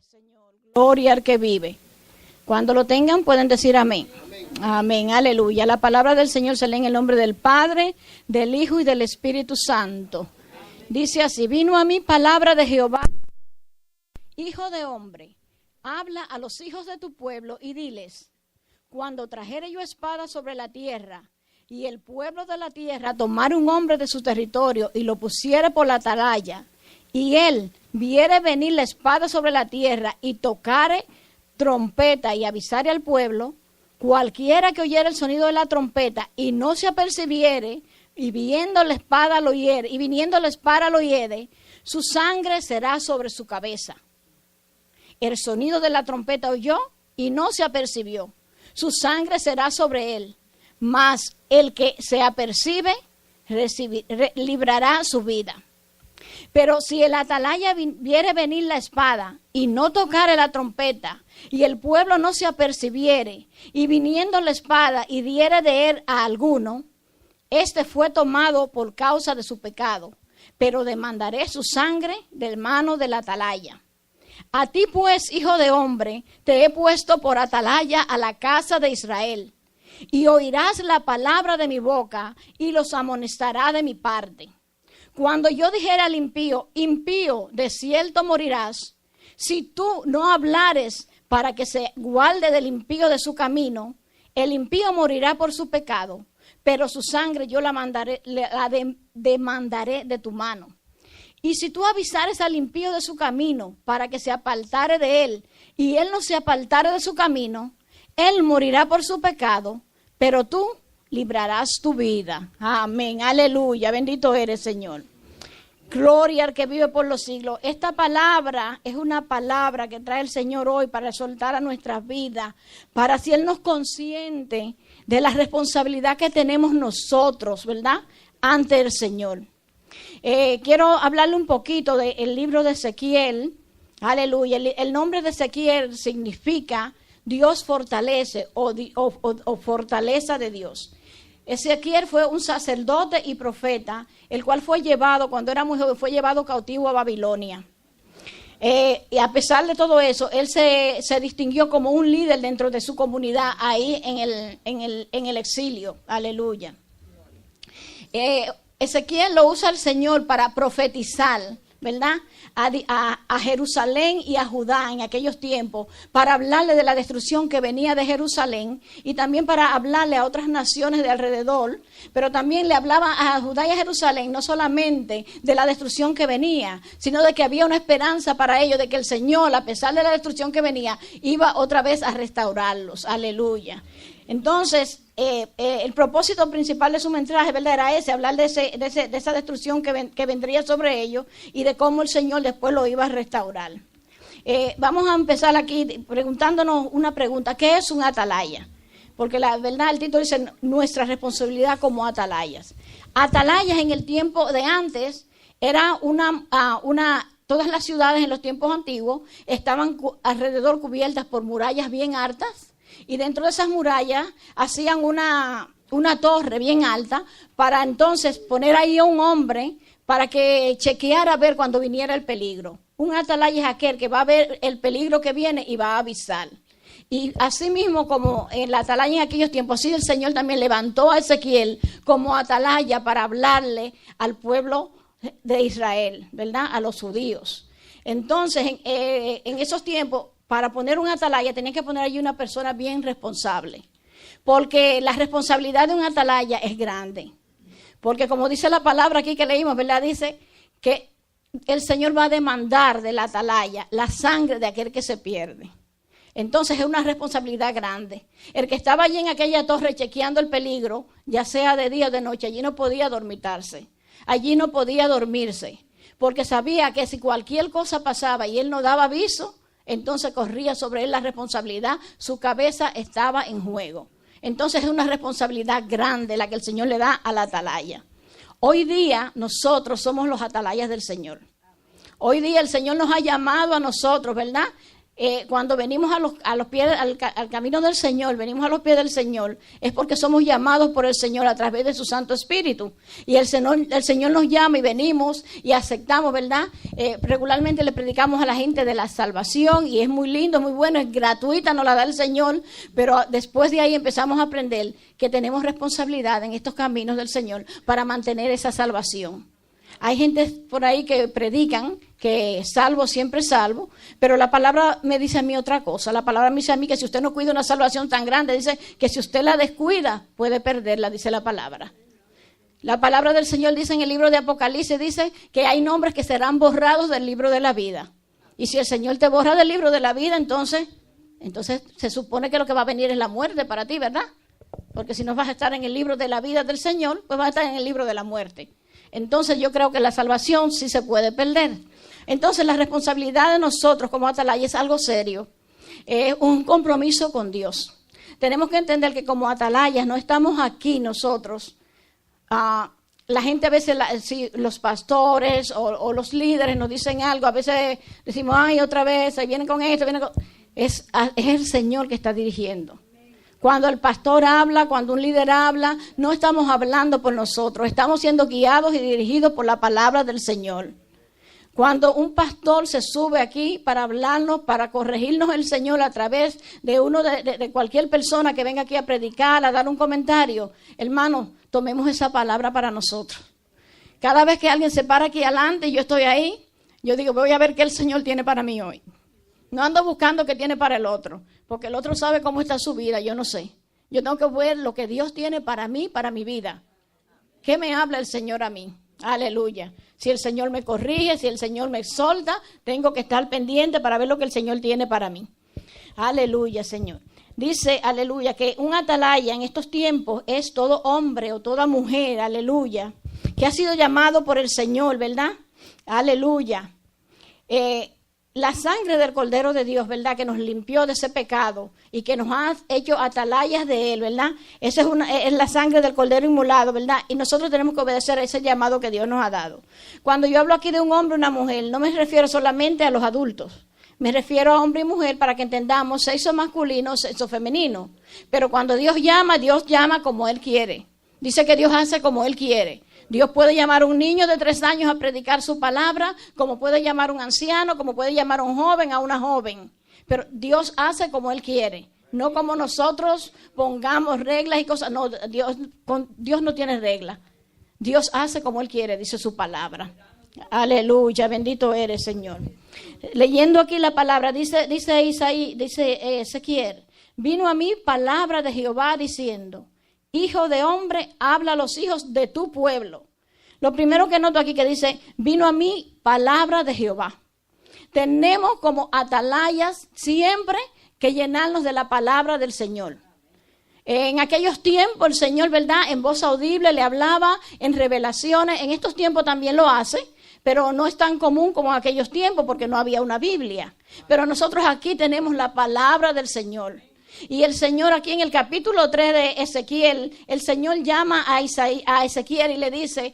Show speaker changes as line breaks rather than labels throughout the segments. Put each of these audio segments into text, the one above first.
Señor. Gloria al que vive. Cuando lo tengan pueden decir amén. Amén, aleluya. La palabra del Señor se lee en el nombre del Padre, del Hijo y del Espíritu Santo. Dice así: vino a mí palabra de Jehová, hijo de hombre, habla a los hijos de tu pueblo y diles: cuando trajere yo espada sobre la tierra, y el pueblo de la tierra tomare un hombre de su territorio y lo pusiere por la atalaya, y él viere venir la espada sobre la tierra y tocare trompeta y avisare al pueblo, cualquiera que oyere el sonido de la trompeta y no se apercibiere, y viendo la espada lo hiere, y viniendo la espada lo hiere, su sangre será sobre su cabeza. El sonido de la trompeta oyó y no se apercibió, su sangre será sobre él, mas el que se apercibe librará su vida. Pero si el atalaya viere venir la espada y no tocare la trompeta, y el pueblo no se apercibiere, y viniendo la espada y diere de él a alguno, este fue tomado por causa de su pecado, pero demandaré su sangre de mano del atalaya. A ti pues, hijo de hombre, te he puesto por atalaya a la casa de Israel, y oirás la palabra de mi boca, y los amonestará de mi parte. Cuando yo dijera al impío, impío, de cierto morirás, si tú no hablares para que se guarde del impío de su camino, el impío morirá por su pecado, pero su sangre yo demandaré de tu mano. Y si tú avisares al impío de su camino para que se apartare de él, y él no se apartare de su camino, él morirá por su pecado, pero tú librarás tu vida. Amén, aleluya, bendito eres, Señor. Gloria al que vive por los siglos. Esta palabra es una palabra que trae el Señor hoy para exhortar a nuestras vidas, para hacernos conscientes de la responsabilidad que tenemos nosotros, ¿verdad?, ante el Señor. Quiero hablarle un poquito del libro de Ezequiel. Aleluya. El nombre de Ezequiel significa Dios fortalece o fortaleza de Dios. Ezequiel fue un sacerdote y profeta, el cual fue llevado, cuando era muy joven, fue llevado cautivo a Babilonia. Y a pesar de todo eso, él se distinguió como un líder dentro de su comunidad ahí en el exilio. Aleluya. Ezequiel lo usa el Señor para profetizar, ¿verdad?, a Jerusalén y a Judá en aquellos tiempos, para hablarle de la destrucción que venía de Jerusalén y también para hablarle a otras naciones de alrededor, pero también le hablaba a Judá y a Jerusalén no solamente de la destrucción que venía, sino de que había una esperanza para ellos, de que el Señor, a pesar de la destrucción que venía, iba otra vez a restaurarlos. Aleluya. Entonces, el propósito principal de su mensaje, ¿verdad?, era ese, hablar de esa destrucción que vendría sobre ellos y de cómo el Señor después lo iba a restaurar. Vamos a empezar aquí preguntándonos una pregunta: ¿qué es un atalaya? Porque la verdad, el título dice nuestra responsabilidad como atalayas. Atalayas en el tiempo de antes era todas las ciudades en los tiempos antiguos estaban alrededor cubiertas por murallas bien altas. Y dentro de esas murallas hacían una torre bien alta para entonces poner ahí a un hombre para que chequeara a ver cuando viniera el peligro. Un atalaya es aquel que va a ver el peligro que viene y va a avisar. Y así mismo como en la atalaya en aquellos tiempos, así el Señor también levantó a Ezequiel como atalaya para hablarle al pueblo de Israel, ¿verdad?, a los judíos. Entonces, en esos tiempos, para poner un atalaya tenía que poner allí una persona bien responsable, porque la responsabilidad de un atalaya es grande. Porque como dice la palabra aquí que leímos, ¿verdad?, dice que el Señor va a demandar del atalaya la sangre de aquel que se pierde. Entonces es una responsabilidad grande. El que estaba allí en aquella torre chequeando el peligro, ya sea de día o de noche, allí no podía dormitarse, allí no podía dormirse, porque sabía que si cualquier cosa pasaba y él no daba aviso, entonces corría sobre él la responsabilidad, su cabeza estaba en juego. Entonces es una responsabilidad grande la que el Señor le da a la atalaya. Hoy día nosotros somos los atalayas del Señor. Hoy día el Señor nos ha llamado a nosotros, ¿verdad?, cuando venimos a los pies, al camino del Señor, venimos a los pies del Señor, es porque somos llamados por el Señor a través de su Santo Espíritu. Y el Señor nos llama y venimos y aceptamos, ¿verdad? Regularmente le predicamos a la gente de la salvación y es muy lindo, muy bueno, es gratuita, nos la da el Señor, pero después de ahí empezamos a aprender que tenemos responsabilidad en estos caminos del Señor para mantener esa salvación. Hay gente por ahí que predican que salvo siempre salvo, pero la palabra me dice a mí otra cosa. La palabra me dice a mí que si usted no cuida una salvación tan grande, dice que si usted la descuida, puede perderla, dice la palabra. La palabra del Señor dice en el libro de Apocalipsis, dice que hay nombres que serán borrados del libro de la vida. Y si el Señor te borra del libro de la vida, entonces se supone que lo que va a venir es la muerte para ti, ¿verdad? Porque si no vas a estar en el libro de la vida del Señor, pues vas a estar en el libro de la muerte. Entonces yo creo que la salvación sí se puede perder. Entonces la responsabilidad de nosotros como atalaya es algo serio. Es un compromiso con Dios. Tenemos que entender que como atalayas no estamos aquí nosotros. La gente a veces, los pastores o los líderes nos dicen algo. A veces decimos, ay, otra vez, ahí vienen con esto, es el Señor que está dirigiendo. Cuando el pastor habla, cuando un líder habla, no estamos hablando por nosotros, estamos siendo guiados y dirigidos por la palabra del Señor. Cuando un pastor se sube aquí para hablarnos, para corregirnos el Señor a través de cualquier persona que venga aquí a predicar, a dar un comentario, hermano, tomemos esa palabra para nosotros. Cada vez que alguien se para aquí adelante y yo estoy ahí, yo digo, voy a ver qué el Señor tiene para mí hoy. No ando buscando qué tiene para el otro, porque el otro sabe cómo está su vida, yo no sé. Yo tengo que ver lo que Dios tiene para mí, para mi vida. ¿Qué me habla el Señor a mí? Aleluya. Si el Señor me corrige, si el Señor me exhorta, tengo que estar pendiente para ver lo que el Señor tiene para mí. Aleluya, Señor. Dice, aleluya, que un atalaya en estos tiempos es todo hombre o toda mujer, aleluya, que ha sido llamado por el Señor, ¿verdad? Aleluya. La sangre del Cordero de Dios, ¿verdad? Que nos limpió de ese pecado y que nos ha hecho atalayas de Él, ¿verdad? Esa es la sangre del Cordero inmolado, ¿verdad? Y nosotros tenemos que obedecer a ese llamado que Dios nos ha dado. Cuando yo hablo aquí de un hombre o una mujer, no me refiero solamente a los adultos. Me refiero a hombre y mujer para que entendamos sexo masculino, sexo femenino. Pero cuando Dios llama como Él quiere. Dice que Dios hace como Él quiere. Dios puede llamar a un niño de 3 años a predicar su palabra, como puede llamar a un anciano, como puede llamar a un joven, a una joven. Pero Dios hace como Él quiere, no como nosotros pongamos reglas y cosas. No, Dios no tiene reglas. Dios hace como Él quiere, dice su palabra. Aleluya, bendito eres, Señor. Leyendo aquí la palabra, dice Ezequiel, vino a mí palabra de Jehová diciendo, Hijo de hombre, habla a los hijos de tu pueblo. Lo primero que noto aquí que dice, vino a mí palabra de Jehová. Tenemos como atalayas siempre que llenarnos de la palabra del Señor. En aquellos tiempos el Señor, ¿verdad? En voz audible le hablaba, en revelaciones. En estos tiempos también lo hace, pero no es tan común como en aquellos tiempos porque no había una Biblia. Pero nosotros aquí tenemos la palabra del Señor. Y el Señor aquí en el capítulo 3 de Ezequiel, el Señor llama a Ezequiel y le dice,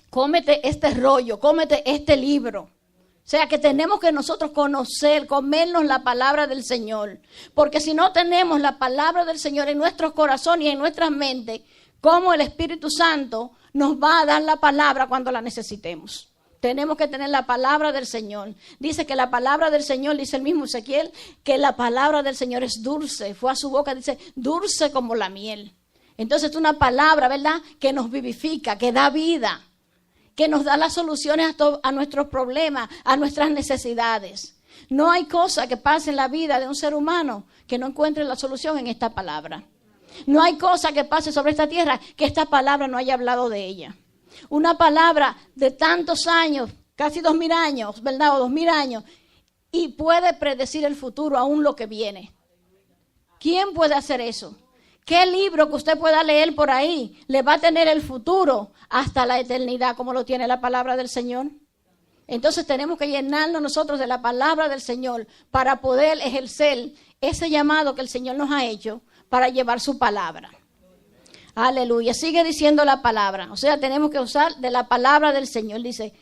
cómete este rollo, cómete este libro. O sea que tenemos que nosotros conocer, comernos la palabra del Señor. Porque si no tenemos la palabra del Señor en nuestros corazones y en nuestras mentes, ¿cómo el Espíritu Santo nos va a dar la palabra cuando la necesitemos? Tenemos que tener la palabra del Señor. Dice que la palabra del Señor, dice el mismo Ezequiel, que la palabra del Señor es dulce. Fue a su boca, dice, dulce como la miel. Entonces es una palabra, ¿verdad?, que nos vivifica, que da vida, que nos da las soluciones a nuestros problemas, a nuestras necesidades. No hay cosa que pase en la vida de un ser humano que no encuentre la solución en esta palabra. No hay cosa que pase sobre esta tierra que esta palabra no haya hablado de ella. Una palabra de tantos años, casi 2000 años, ¿verdad? O 2000 años, y puede predecir el futuro, aún lo que viene. ¿Quién puede hacer eso? ¿Qué libro que usted pueda leer por ahí le va a tener el futuro hasta la eternidad, como lo tiene la palabra del Señor? Entonces tenemos que llenarnos nosotros de la palabra del Señor para poder ejercer ese llamado que el Señor nos ha hecho para llevar su palabra. Aleluya, sigue diciendo la palabra. O sea, tenemos que usar de la palabra del Señor. Dice,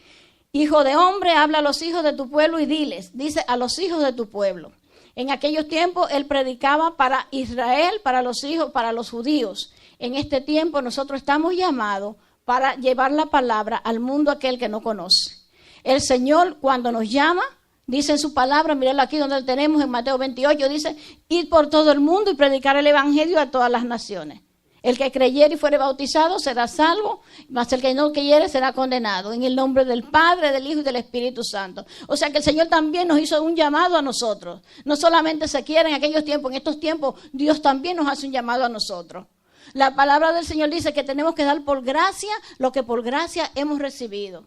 Hijo de hombre, habla a los hijos de tu pueblo y diles, dice a los hijos de tu pueblo. En aquellos tiempos él predicaba para Israel, para los hijos, para los judíos. En este tiempo nosotros estamos llamados para llevar la palabra al mundo aquel que no conoce. El Señor cuando nos llama, dice en su palabra, míralo aquí donde lo tenemos en Mateo 28, dice, id por todo el mundo y predicar el evangelio a todas las naciones. El que creyere y fuere bautizado será salvo, mas el que no creyere será condenado. En el nombre del Padre, del Hijo y del Espíritu Santo. O sea que el Señor también nos hizo un llamado a nosotros. No solamente se quiere en aquellos tiempos, en estos tiempos Dios también nos hace un llamado a nosotros. La palabra del Señor dice que tenemos que dar por gracia lo que por gracia hemos recibido.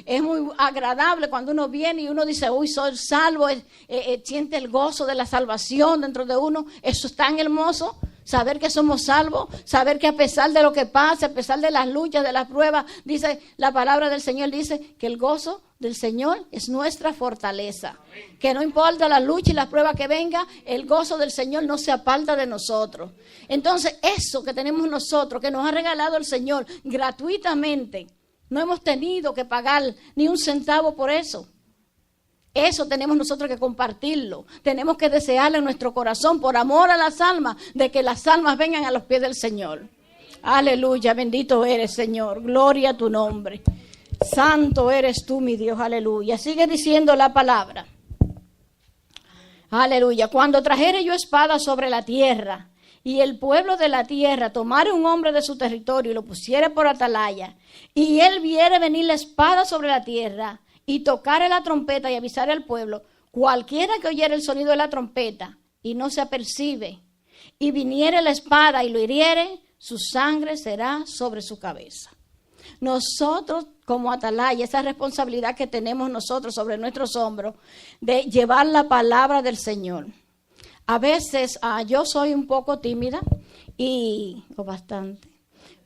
Es muy agradable cuando uno viene y uno dice, uy, soy salvo, siente el gozo de la salvación dentro de uno. Eso es tan hermoso. Saber que somos salvos, saber que a pesar de lo que pasa, a pesar de las luchas, de las pruebas, dice la palabra del Señor, dice que el gozo del Señor es nuestra fortaleza. Amén. Que no importa la lucha y las pruebas que venga, el gozo del Señor no se aparta de nosotros. Entonces, eso que tenemos nosotros, que nos ha regalado el Señor gratuitamente, no hemos tenido que pagar ni un centavo por eso. Eso tenemos nosotros que compartirlo. Tenemos que desearle en nuestro corazón, por amor a las almas, de que las almas vengan a los pies del Señor. Aleluya, bendito eres, Señor. Gloria a tu nombre. Santo eres tú, mi Dios, aleluya. Sigue diciendo la palabra. Aleluya. Cuando trajere yo espada sobre la tierra, y el pueblo de la tierra tomare un hombre de su territorio y lo pusiere por atalaya, y él viere venir la espada sobre la tierra, y tocare la trompeta y avisare al pueblo, cualquiera que oyere el sonido de la trompeta y no se apercibe, y viniere la espada y lo hiriere, su sangre será sobre su cabeza. Nosotros como atalaya, esa responsabilidad que tenemos nosotros sobre nuestros hombros de llevar la palabra del Señor. A veces yo soy un poco tímida o bastante,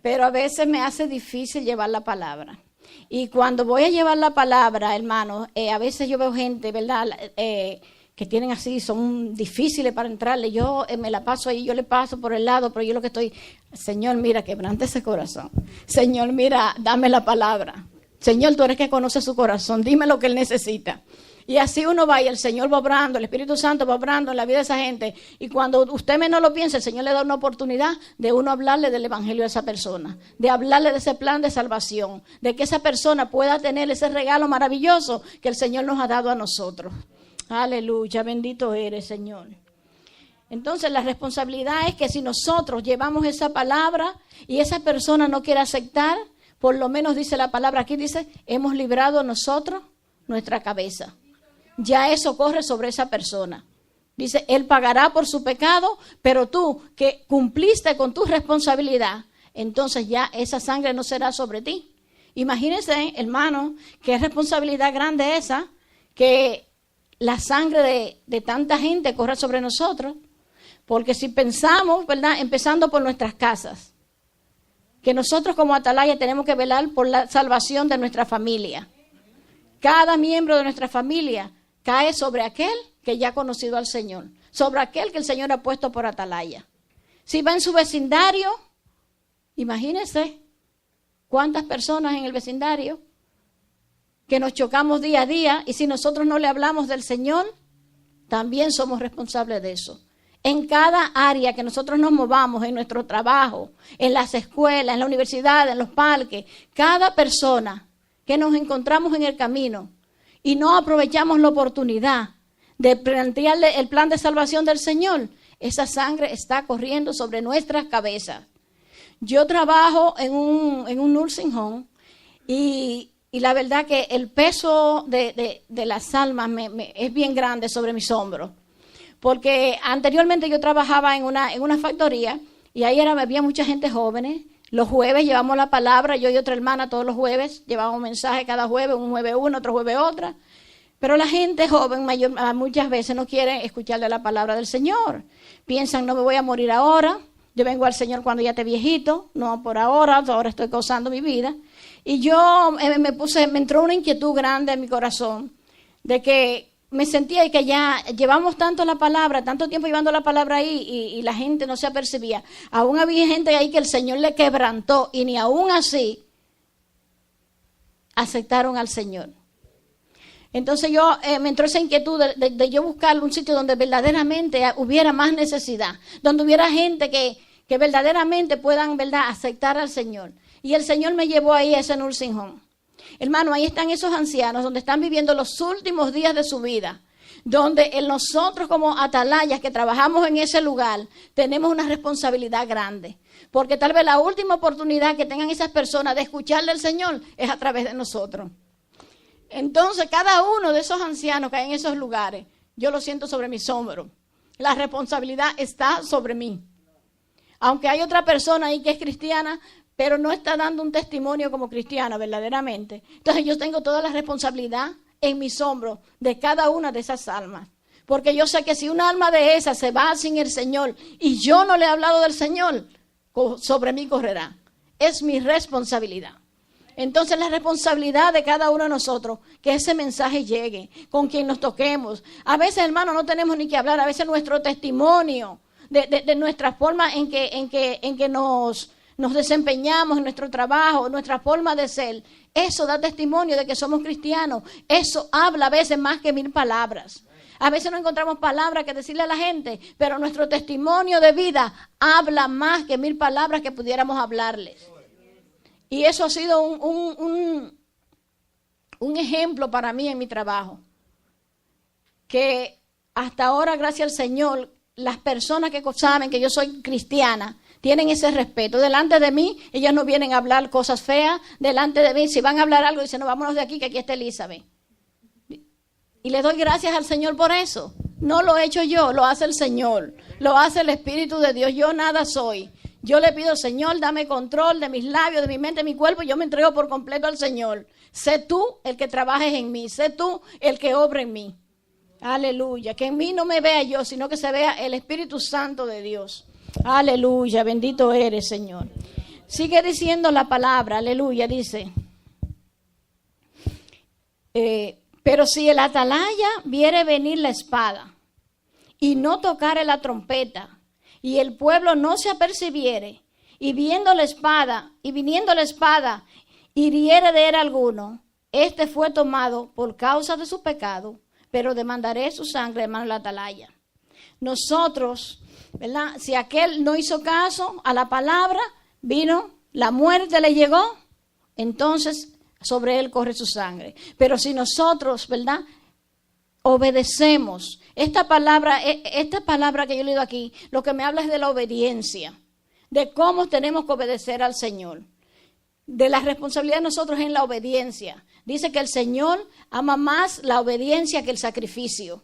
pero a veces me hace difícil llevar la palabra. Y cuando voy a llevar la palabra, hermano, a veces yo veo gente, ¿verdad?, que tienen así, son difíciles para entrarle. Yo me la paso ahí, yo le paso por el lado, pero yo lo que estoy, Señor, mira, quebrante ese corazón. Señor, mira, dame la palabra. Señor, tú eres que conoce su corazón, dime lo que él necesita. Y así uno va y el Señor va obrando, el Espíritu Santo va obrando en la vida de esa gente. Y cuando usted menos lo piensa, el Señor le da una oportunidad de uno hablarle del Evangelio a esa persona, de hablarle de ese plan de salvación, de que esa persona pueda tener ese regalo maravilloso que el Señor nos ha dado a nosotros. Aleluya, bendito eres, Señor. Entonces la responsabilidad es que si nosotros llevamos esa palabra y esa persona no quiere aceptar, por lo menos dice la palabra aquí, dice, hemos librado nosotros nuestra cabeza. Ya eso corre sobre esa persona. Dice, él pagará por su pecado, pero tú que cumpliste con tu responsabilidad, entonces ya esa sangre no será sobre ti. Imagínense, hermano, qué responsabilidad grande esa, que la sangre de tanta gente corra sobre nosotros. Porque si pensamos, ¿verdad?, empezando por nuestras casas, que nosotros como atalaya tenemos que velar por la salvación de nuestra familia. Cada miembro de nuestra familia cae sobre aquel que ya ha conocido al Señor, sobre aquel que el Señor ha puesto por atalaya. Si va en su vecindario, imagínense cuántas personas en el vecindario que nos chocamos día a día, y si nosotros no le hablamos del Señor, también somos responsables de eso. En cada área que nosotros nos movamos, en nuestro trabajo, en las escuelas, en la universidad, en los parques, cada persona que nos encontramos en el camino y no aprovechamos la oportunidad de plantearle el plan de salvación del Señor, esa sangre está corriendo sobre nuestras cabezas. Yo trabajo en un nursing home y la verdad que el peso de las almas es bien grande sobre mis hombros. Porque anteriormente yo trabajaba en una factoría y ahí había mucha gente jóvenes. Los jueves llevamos la palabra, yo y otra hermana todos los jueves, llevamos un mensaje cada jueves, un jueves una, otro jueves otra. Pero la gente joven muchas veces no quiere escuchar de la palabra del Señor. Piensan, no me voy a morir ahora, yo vengo al Señor cuando ya esté viejito, no por ahora estoy gozando mi vida. Y yo me entró una inquietud grande en mi corazón de que me sentía que ya llevamos tanto la palabra, tanto tiempo llevando la palabra ahí y la gente no se apercibía. Aún había gente ahí que el Señor le quebrantó y ni aún así aceptaron al Señor. Entonces me entró esa inquietud de yo buscar un sitio donde verdaderamente hubiera más necesidad, donde hubiera gente que verdaderamente puedan, ¿verdad?, aceptar al Señor. Y el Señor me llevó ahí a ese nursing home. Hermano, ahí están esos ancianos donde están viviendo los últimos días de su vida, donde nosotros como atalayas que trabajamos en ese lugar tenemos una responsabilidad grande. Porque tal vez la última oportunidad que tengan esas personas de escucharle al Señor es a través de nosotros. Entonces, cada uno de esos ancianos que hay en esos lugares, yo lo siento sobre mis hombros. La responsabilidad está sobre mí. Aunque hay otra persona ahí que es cristiana, pero no está dando un testimonio como cristiana verdaderamente. Entonces, yo tengo toda la responsabilidad en mis hombros de cada una de esas almas. Porque yo sé que si una alma de esas se va sin el Señor y yo no le he hablado del Señor, sobre mí correrá. Es mi responsabilidad. Entonces la responsabilidad de cada uno de nosotros, que ese mensaje llegue, con quien nos toquemos. A veces, hermano, no tenemos ni que hablar, a veces nuestro testimonio, de nuestra forma en que nos desempeñamos en nuestro trabajo, nuestra forma de ser, eso da testimonio de que somos cristianos. Eso habla a veces más que 1000 palabras. A veces no encontramos palabras que decirle a la gente, pero nuestro testimonio de vida habla más que 1000 palabras que pudiéramos hablarles. Y eso ha sido un ejemplo para mí en mi trabajo. Que hasta ahora, gracias al Señor, las personas que saben que yo soy cristiana tienen ese respeto. Delante de mí, ellos no vienen a hablar cosas feas. Delante de mí, si van a hablar algo, dicen, no, vámonos de aquí, que aquí está Elizabeth. Y le doy gracias al Señor por eso. No lo he hecho yo, lo hace el Señor. Lo hace el Espíritu de Dios. Yo nada soy. Yo le pido, Señor, dame control de mis labios, de mi mente, de mi cuerpo. Yo me entrego por completo al Señor. Sé tú el que trabajes en mí. Sé tú el que obre en mí. Aleluya. Que en mí no me vea yo, sino que se vea el Espíritu Santo de Dios. Aleluya. Bendito eres, Señor. Sigue diciendo la palabra. Aleluya. Dice. Pero si el atalaya viere venir la espada y no tocare la trompeta, y el pueblo no se apercibiere, y viniendo la espada, hiriere de él alguno, este fue tomado por causa de su pecado, pero demandaré su sangre de mano de la atalaya. Nosotros, ¿verdad? Si aquel no hizo caso a la palabra, vino, la muerte le llegó, entonces sobre él corre su sangre. Pero si nosotros, ¿verdad?, obedecemos, esta palabra que yo he leído aquí, lo que me habla es de la obediencia, de cómo tenemos que obedecer al Señor, de la responsabilidad de nosotros en la obediencia. Dice que el Señor ama más la obediencia que el sacrificio.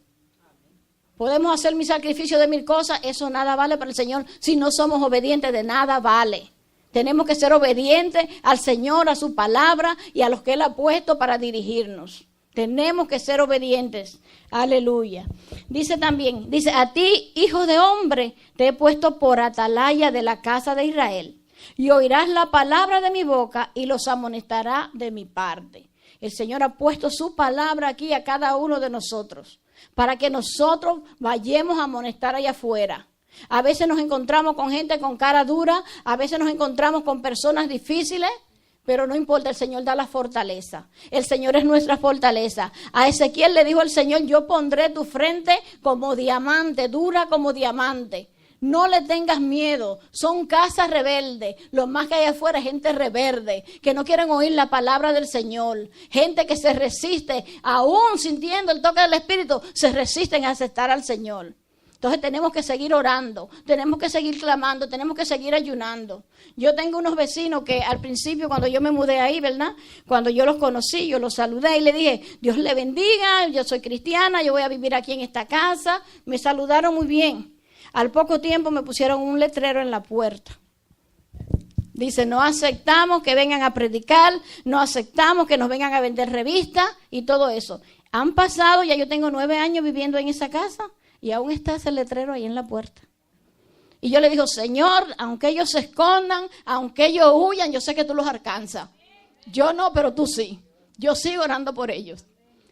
Podemos hacer mi sacrificio de 1000 cosas, eso nada vale para el Señor. Si no somos obedientes, de nada vale. Tenemos que ser obedientes al Señor, a su palabra y a los que Él ha puesto para dirigirnos. Tenemos que ser obedientes. Aleluya. Dice también, a ti, hijo de hombre, te he puesto por atalaya de la casa de Israel. Y oirás la palabra de mi boca y los amonestará de mi parte. El Señor ha puesto su palabra aquí a cada uno de nosotros, para que nosotros vayamos a amonestar allá afuera. A veces nos encontramos con gente con cara dura, a veces nos encontramos con personas difíciles, pero no importa, el Señor da la fortaleza. El Señor es nuestra fortaleza. A Ezequiel le dijo el Señor, yo pondré tu frente como diamante, dura como diamante. No le tengas miedo, son casas rebeldes. Lo más que hay afuera es gente rebelde, que no quieren oír la palabra del Señor. Gente que se resiste, aún sintiendo el toque del Espíritu, se resisten a aceptar al Señor. Entonces tenemos que seguir orando, tenemos que seguir clamando, tenemos que seguir ayunando. Yo tengo unos vecinos que al principio, cuando yo me mudé ahí, ¿verdad?, cuando yo los conocí, yo los saludé y le dije, Dios le bendiga, yo soy cristiana, yo voy a vivir aquí en esta casa. Me saludaron muy bien. Al poco tiempo me pusieron un letrero en la puerta. Dice, no aceptamos que vengan a predicar, no aceptamos que nos vengan a vender revistas y todo eso. Han pasado, ya yo tengo 9 años viviendo en esa casa. Y aún está ese letrero ahí en la puerta. Y yo le digo, Señor, aunque ellos se escondan, aunque ellos huyan, yo sé que tú los alcanzas. Yo no, pero tú sí. Yo sigo orando por ellos.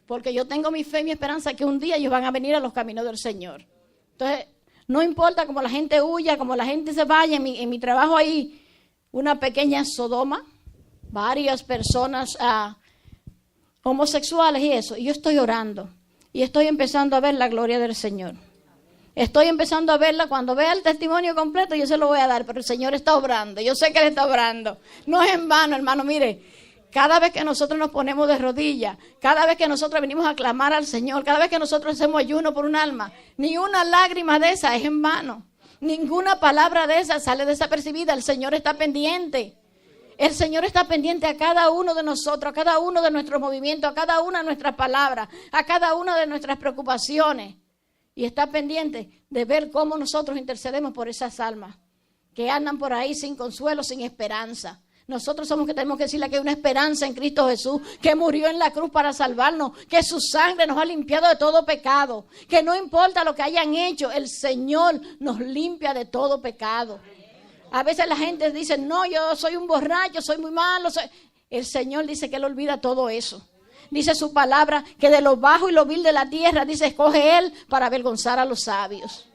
Porque yo tengo mi fe y mi esperanza que un día ellos van a venir a los caminos del Señor. Entonces, no importa cómo la gente huya, cómo la gente se vaya. En mi trabajo hay una pequeña Sodoma. Varias personas homosexuales y eso. Y yo estoy orando y estoy empezando a ver la gloria del Señor. Estoy empezando a verla. Cuando vea el testimonio completo yo se lo voy a dar, pero el Señor está obrando. Yo sé que Él está obrando. No es en vano, hermano. Mire, cada vez que nosotros nos ponemos de rodillas, cada vez que nosotros venimos a clamar al Señor, cada vez que nosotros hacemos ayuno por un alma, ni una lágrima de esa es en vano. Ninguna palabra de esa sale desapercibida. El Señor está pendiente. El Señor está pendiente a cada uno de nosotros, a cada uno de nuestros movimientos, a cada una de nuestras palabras, a cada una de nuestras preocupaciones. Y está pendiente de ver cómo nosotros intercedemos por esas almas que andan por ahí sin consuelo, sin esperanza. Nosotros somos que tenemos que decirle que hay una esperanza en Cristo Jesús, que murió en la cruz para salvarnos, que su sangre nos ha limpiado de todo pecado, que no importa lo que hayan hecho, el Señor nos limpia de todo pecado. A veces la gente dice, no, yo soy un borracho, soy muy malo. El Señor dice que Él olvida todo eso. Dice su palabra que de lo bajo y lo vil de la tierra, dice, escoge Él para avergonzar a los sabios.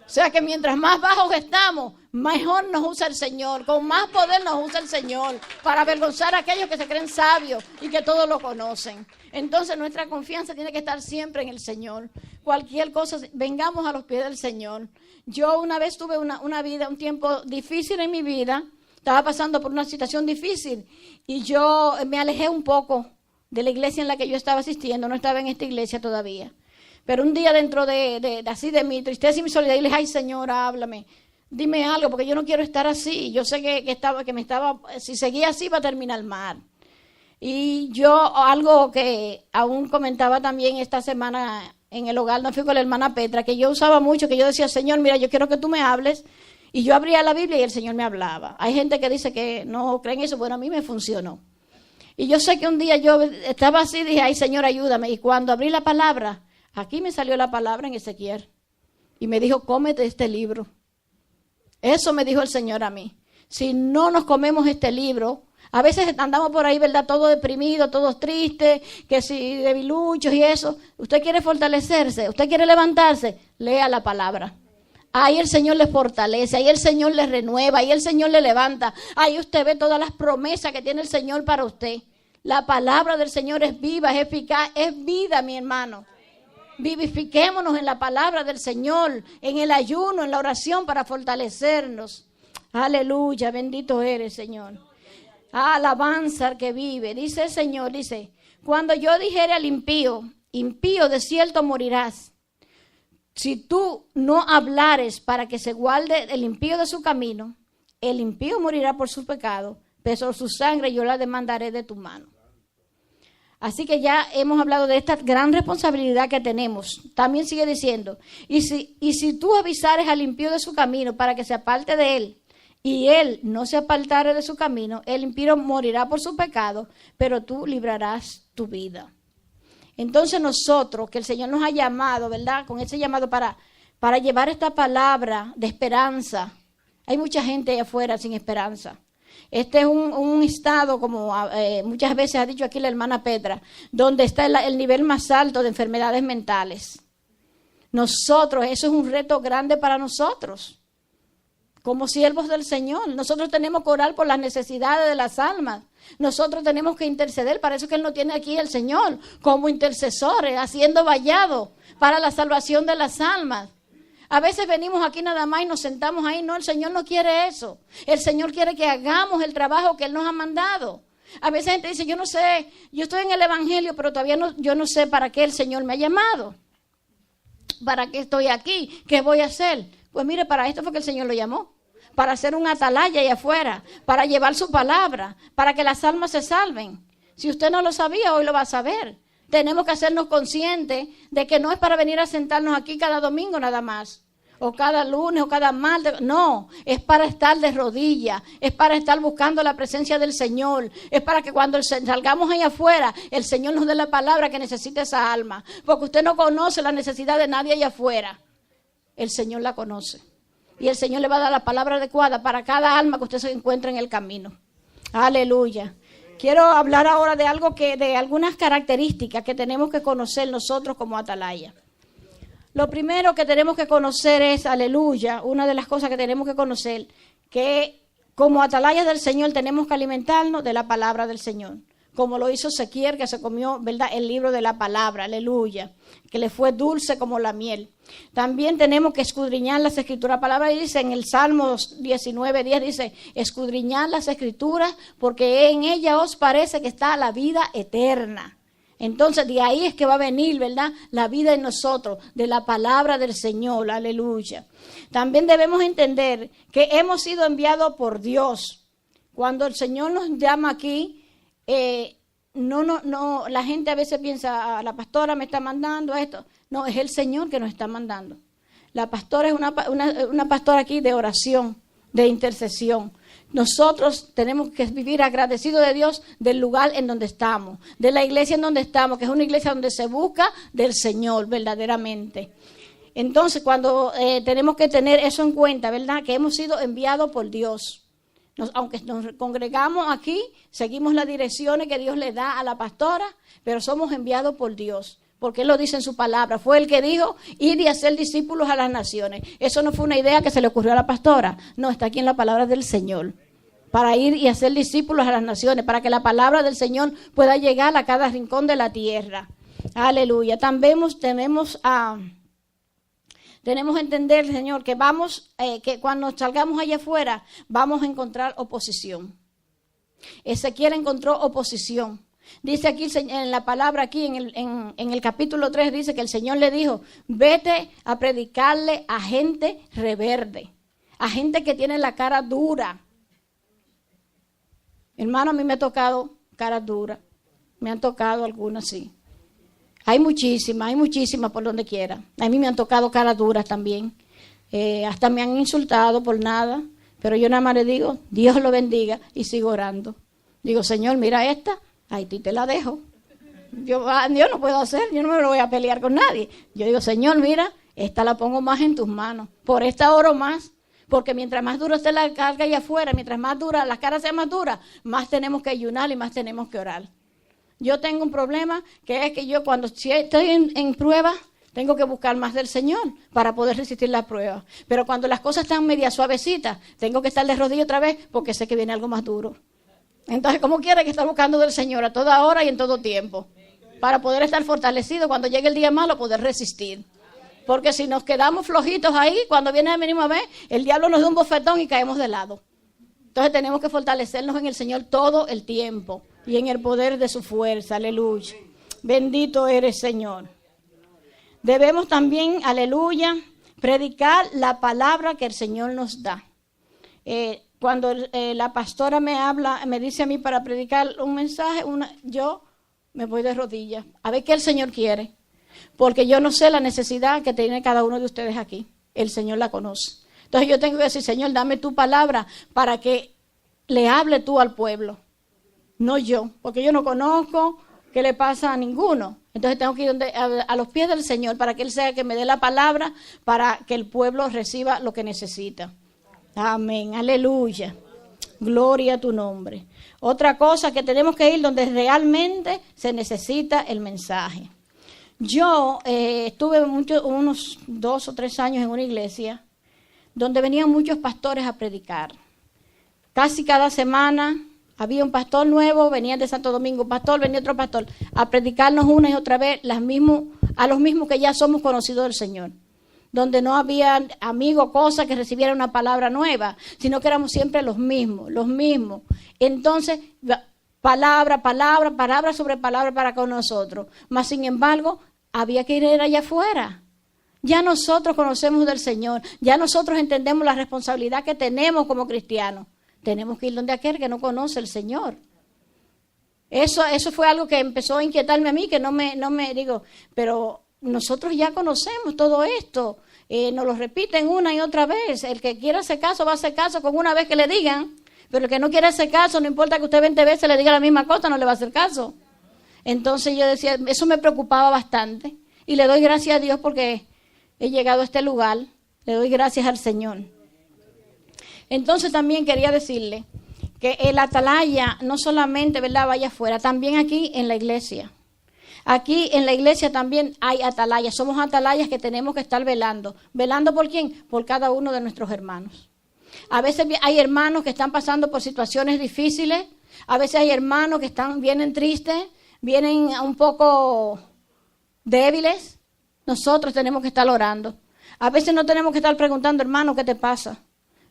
O sea que mientras más bajos estamos, mejor nos usa el Señor. Con más poder nos usa el Señor para avergonzar a aquellos que se creen sabios y que todos lo conocen. Entonces nuestra confianza tiene que estar siempre en el Señor. Cualquier cosa, vengamos a los pies del Señor. Yo una vez tuve una vida, un tiempo difícil en mi vida. Estaba pasando por una situación difícil y yo me alejé un poco de la iglesia en la que yo estaba asistiendo. No estaba en esta iglesia todavía. Pero un día dentro de mi tristeza y mi soledad, y le dije, ay Señor, háblame, dime algo, porque yo no quiero estar así. Yo sé si seguía así va a terminar mal. Y yo, algo que aún comentaba también esta semana en el hogar, no fui con la hermana Petra, que yo usaba mucho, que yo decía, Señor, mira, yo quiero que tú me hables. Y yo abría la Biblia y el Señor me hablaba. Hay gente que dice que no creen eso, bueno, a mí me funcionó. Y yo sé que un día yo estaba así, dije, ay Señor, ayúdame. Y cuando abrí la palabra, aquí me salió la palabra en Ezequiel. Y me dijo, cómete este libro. Eso me dijo el Señor a mí. Si no nos comemos este libro, a veces andamos por ahí, ¿verdad? Todos deprimidos, todos tristes, que si debiluchos y eso. Usted quiere fortalecerse, usted quiere levantarse, lea la palabra. Ahí el Señor le fortalece, ahí el Señor le renueva, ahí el Señor le levanta. Ahí usted ve todas las promesas que tiene el Señor para usted. La palabra del Señor es viva, es eficaz, es vida, mi hermano. Vivifiquémonos en la palabra del Señor, en el ayuno, en la oración para fortalecernos. Aleluya, bendito eres, Señor. Alabanza al que vive. Dice el Señor, dice, cuando yo dijere al impío, impío de cierto morirás. Si tú no hablares para que se guarde el impío de su camino, el impío morirá por su pecado, pero su sangre yo la demandaré de tu mano. Así que ya hemos hablado de esta gran responsabilidad que tenemos. También sigue diciendo, y si tú avisares al impío de su camino para que se aparte de él, y él no se apartare de su camino, el impío morirá por su pecado, pero tú librarás tu vida. Entonces nosotros, que el Señor nos ha llamado, ¿verdad? Con ese llamado para llevar esta palabra de esperanza. Hay mucha gente allá afuera sin esperanza. Este es un estado, como muchas veces ha dicho aquí la hermana Petra, donde está el nivel más alto de enfermedades mentales. Nosotros, eso es un reto grande para nosotros. Como siervos del Señor, nosotros tenemos que orar por las necesidades de las almas. Nosotros tenemos que interceder, para eso que Él nos tiene aquí el Señor, como intercesores, haciendo vallado para la salvación de las almas. A veces venimos aquí nada más y nos sentamos ahí. No, el Señor no quiere eso. El Señor quiere que hagamos el trabajo que Él nos ha mandado. A veces la gente dice, yo no sé, yo estoy en el Evangelio, pero todavía yo no sé para qué el Señor me ha llamado. ¿Para qué estoy aquí? ¿Qué voy a hacer? Pues mire, para esto fue que el Señor lo llamó. Para hacer un atalaya allá afuera, para llevar su palabra, para que las almas se salven. Si usted no lo sabía, hoy lo va a saber. Tenemos que hacernos conscientes de que no es para venir a sentarnos aquí cada domingo nada más, o cada lunes, o cada martes. No, es para estar de rodillas, es para estar buscando la presencia del Señor, es para que cuando salgamos allá afuera, el Señor nos dé la palabra que necesita esa alma. Porque usted no conoce la necesidad de nadie allá afuera. El Señor la conoce. Y el Señor le va a dar la palabra adecuada para cada alma que usted se encuentre en el camino. Aleluya. Quiero hablar ahora de de algunas características que tenemos que conocer nosotros como atalaya. Lo primero que tenemos que conocer es, aleluya, una de las cosas que tenemos que conocer, que como atalayas del Señor tenemos que alimentarnos de la palabra del Señor. como lo hizo Ezequiel, que se comió, ¿verdad?, el libro de la palabra, aleluya, que le fue dulce como la miel. También tenemos que escudriñar las escrituras. La palabra dice en el Salmo 19:10, dice, escudriñar las escrituras porque en ella os parece que está la vida eterna. Entonces de ahí es que va a venir, ¿verdad?, la vida en nosotros, de la palabra del Señor, aleluya. También debemos entender que hemos sido enviados por Dios. Cuando el Señor nos llama aquí, la gente a veces piensa, la pastora me está mandando esto. No, es el Señor que nos está mandando. La pastora es una pastora aquí de oración, de intercesión. Nosotros tenemos que vivir agradecidos de Dios del lugar en donde estamos, de la iglesia en donde estamos, que es una iglesia donde se busca del Señor verdaderamente. Entonces, cuando tenemos que tener eso en cuenta, ¿verdad?, que hemos sido enviados por Dios. Aunque nos congregamos aquí, seguimos las direcciones que Dios le da a la pastora, pero somos enviados por Dios, porque Él lo dice en su palabra. Fue Él que dijo, ir y hacer discípulos a las naciones. Eso no fue una idea que se le ocurrió a la pastora, no, está aquí en la palabra del Señor, para ir y hacer discípulos a las naciones, para que la palabra del Señor pueda llegar a cada rincón de la tierra. Aleluya. También tenemos que entender, Señor, que que cuando salgamos allá afuera vamos a encontrar oposición. Ezequiel encontró oposición. Dice aquí en la palabra, aquí en el capítulo 3, dice que el Señor le dijo, vete a predicarle a gente rebelde, a gente que tiene la cara dura. Hermano, a mí me ha tocado cara dura, me han tocado algunas, sí. Hay muchísimas por donde quiera. A mí me han tocado caras duras también. Hasta me han insultado por nada. Pero yo nada más le digo, Dios lo bendiga, y sigo orando. Digo, Señor, mira esta, ahí te la dejo. Yo no puedo hacer, yo no me lo voy a pelear con nadie. Yo digo, Señor, mira, esta la pongo más en tus manos. Por esta oro más. Porque mientras más dura esté la carga allá afuera, mientras más dura, las caras sean más duras, más tenemos que ayunar y más tenemos que orar. Yo tengo un problema, que es que yo cuando estoy en prueba, tengo que buscar más del Señor para poder resistir la prueba. Pero cuando las cosas están media suavecitas, tengo que estar de rodillas otra vez porque sé que viene algo más duro. Entonces, ¿cómo quiere que estar buscando del Señor a toda hora y en todo tiempo? Para poder estar fortalecido cuando llegue el día malo, poder resistir. Porque si nos quedamos flojitos ahí, cuando viene el mínimo vez, el diablo nos da un bofetón y caemos de lado. Entonces tenemos que fortalecernos en el Señor todo el tiempo y en el poder de su fuerza, aleluya. Bendito eres, Señor. Debemos también, aleluya, predicar la palabra que el Señor nos da. Cuando la pastora me dice a mí para predicar un mensaje, yo me voy de rodillas a ver qué el Señor quiere. Porque yo no sé la necesidad que tiene cada uno de ustedes aquí. El Señor la conoce. Entonces yo tengo que decir, Señor, dame tu palabra para que le hable tú al pueblo. No yo, porque yo no conozco qué le pasa a ninguno. Entonces tengo que ir a los pies del Señor para que Él sea que me dé la palabra para que el pueblo reciba lo que necesita. Amén, aleluya. Gloria a tu nombre. Otra cosa, que tenemos que ir donde realmente se necesita el mensaje. Yo estuve unos 2 o 3 años en una iglesia donde venían muchos pastores a predicar. Casi cada semana había un pastor nuevo, venía de Santo Domingo un pastor, venía otro pastor, a predicarnos una y otra vez a los mismos que ya somos conocidos del Señor. Donde no había amigos, cosas que recibieran una palabra nueva, sino que éramos siempre los mismos. Entonces, palabra sobre palabra para con nosotros. Mas, sin embargo, había que ir allá afuera. Ya nosotros conocemos del Señor, ya nosotros entendemos la responsabilidad que tenemos como cristianos. Tenemos que ir donde aquel que no conoce el Señor. Eso fue algo que empezó a inquietarme a mí, que no me digo, pero nosotros ya conocemos todo esto. Nos lo repiten una y otra vez. El que quiera hacer caso va a hacer caso con una vez que le digan, pero el que no quiere hacer caso, no importa que usted 20 veces le diga la misma cosa, no le va a hacer caso. Entonces yo decía, eso me preocupaba bastante. Y le doy gracias a Dios porque he llegado a este lugar. Le doy gracias al Señor. Entonces también quería decirle que el atalaya no solamente, ¿verdad?, vaya afuera, también aquí en la iglesia. Aquí en la iglesia también hay atalayas. Somos atalayas que tenemos que estar velando. ¿Velando por quién? Por cada uno de nuestros hermanos. A veces hay hermanos que están pasando por situaciones difíciles, A veces hay hermanos que vienen tristes, vienen un poco débiles. Nosotros tenemos que estar orando. A veces no tenemos que estar preguntando, hermano, ¿qué te pasa?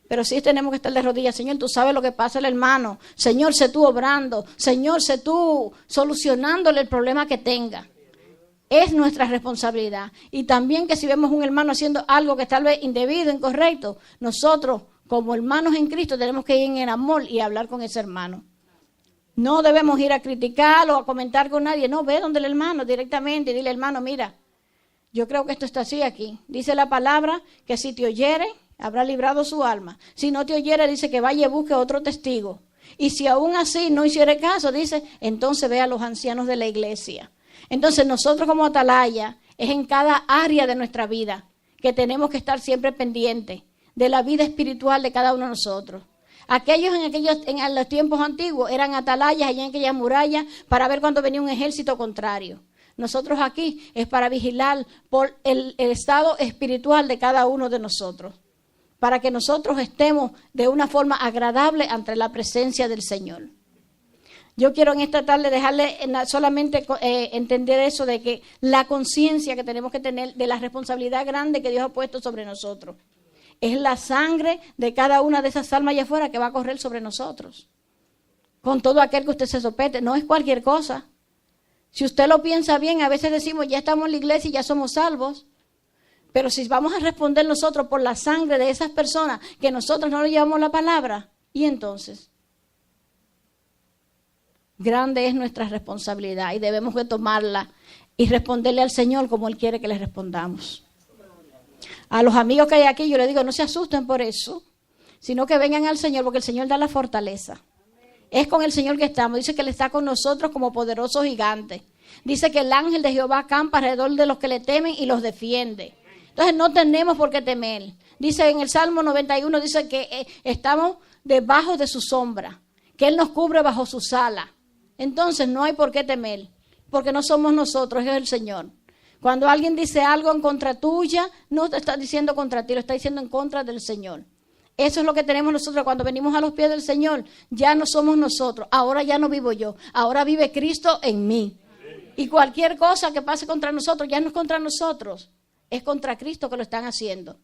Pero sí tenemos que estar de rodillas. Señor, tú sabes lo que pasa al hermano. Señor, sé tú obrando. Señor, sé tú solucionándole el problema que tenga. Es nuestra responsabilidad. Y también que si vemos un hermano haciendo algo que tal vez indebido, incorrecto, nosotros como hermanos en Cristo tenemos que ir en amor y hablar con ese hermano. No debemos ir a criticar o a comentar con nadie. No, ve donde el hermano directamente y dile, hermano, mira, yo creo que esto está así aquí. Dice la palabra que si te oyere, habrá librado su alma. Si no te oyere, dice que vaya y busque otro testigo. Y si aún así no hiciere caso, dice, entonces ve a los ancianos de la iglesia. Entonces nosotros como atalaya, es en cada área de nuestra vida que tenemos que estar siempre pendientes de la vida espiritual de cada uno de nosotros. Aquellos en los tiempos antiguos eran atalayas allá en aquellas murallas para ver cuando venía un ejército contrario. Nosotros aquí es para vigilar por el estado espiritual de cada uno de nosotros, para que nosotros estemos de una forma agradable ante la presencia del Señor. Yo quiero en esta tarde dejarle solamente entender eso de que la conciencia que tenemos que tener de la responsabilidad grande que Dios ha puesto sobre nosotros. Es la sangre de cada una de esas almas allá afuera que va a correr sobre nosotros. Con todo aquel que usted se sopete, no es cualquier cosa. Si usted lo piensa bien, a veces decimos, ya estamos en la iglesia y ya somos salvos. Pero si vamos a responder nosotros por la sangre de esas personas, que nosotros no le llevamos la palabra, ¿y entonces? Grande es nuestra responsabilidad y debemos de tomarla y responderle al Señor como Él quiere que le respondamos. A los amigos que hay aquí yo les digo, no se asusten por eso, sino que vengan al Señor, porque el Señor da la fortaleza. Es con el Señor que estamos. Dice que Él está con nosotros como poderoso gigante. Dice que el ángel de Jehová acampa alrededor de los que le temen y los defiende. Entonces no tenemos por qué temer. Dice en el Salmo 91, dice que estamos debajo de su sombra, que Él nos cubre bajo sus alas. Entonces no hay por qué temer, porque no somos nosotros, es el Señor. Cuando alguien dice algo en contra tuya, no te está diciendo contra ti, lo está diciendo en contra del Señor. Eso es lo que tenemos nosotros cuando venimos a los pies del Señor. Ya no somos nosotros, ahora ya no vivo yo, ahora vive Cristo en mí. Y cualquier cosa que pase contra nosotros, ya no es contra nosotros, es contra Cristo que lo están haciendo.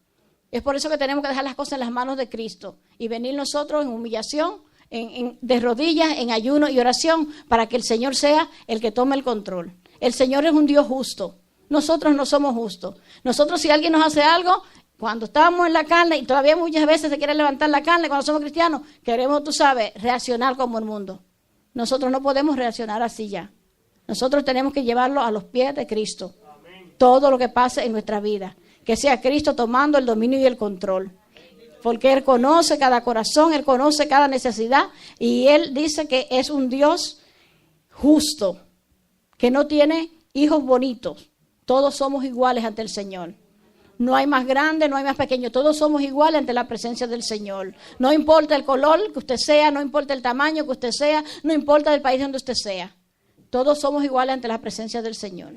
Es por eso que tenemos que dejar las cosas en las manos de Cristo y venir nosotros en humillación, de rodillas, en ayuno y oración, para que el Señor sea el que tome el control. El Señor es un Dios justo. Nosotros no somos justos. Nosotros, si alguien nos hace algo, cuando estamos en la carne, y todavía muchas veces se quiere levantar la carne cuando somos cristianos, queremos, tú sabes, reaccionar como el mundo. Nosotros no podemos reaccionar así ya. Nosotros tenemos que llevarlo a los pies de Cristo. Amén. Todo lo que pase en nuestra vida, que sea Cristo tomando el dominio y el control. Porque Él conoce cada corazón, Él conoce cada necesidad, y Él dice que es un Dios justo, que no tiene hijos bonitos. Todos somos iguales ante el Señor. No hay más grande, no hay más pequeño. Todos somos iguales ante la presencia del Señor. No importa el color que usted sea, no importa el tamaño que usted sea, no importa el país donde usted sea. Todos somos iguales ante la presencia del Señor.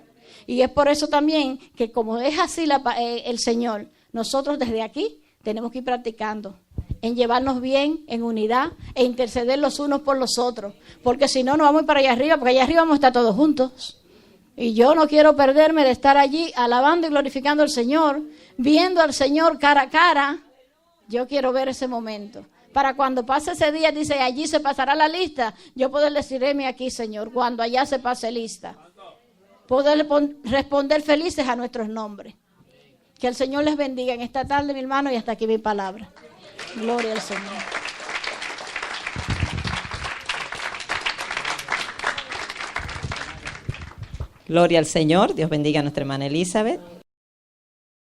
Y es por eso también que como es así el Señor, nosotros desde aquí tenemos que ir practicando en llevarnos bien, en unidad, e interceder los unos por los otros. Porque si no, no vamos a ir para allá arriba, porque allá arriba vamos a estar todos juntos. Y yo no quiero perderme de estar allí alabando y glorificando al Señor, viendo al Señor cara a cara. Yo quiero ver ese momento. Para cuando pase ese día, dice, allí se pasará la lista, yo poder decirme aquí, Señor, cuando allá se pase lista. Poder responder felices a nuestros nombres. Que el Señor les bendiga en esta tarde, mi hermano, y hasta aquí mi palabra. Gloria al Señor.
Gloria al Señor. Dios bendiga a nuestra hermana Elizabeth.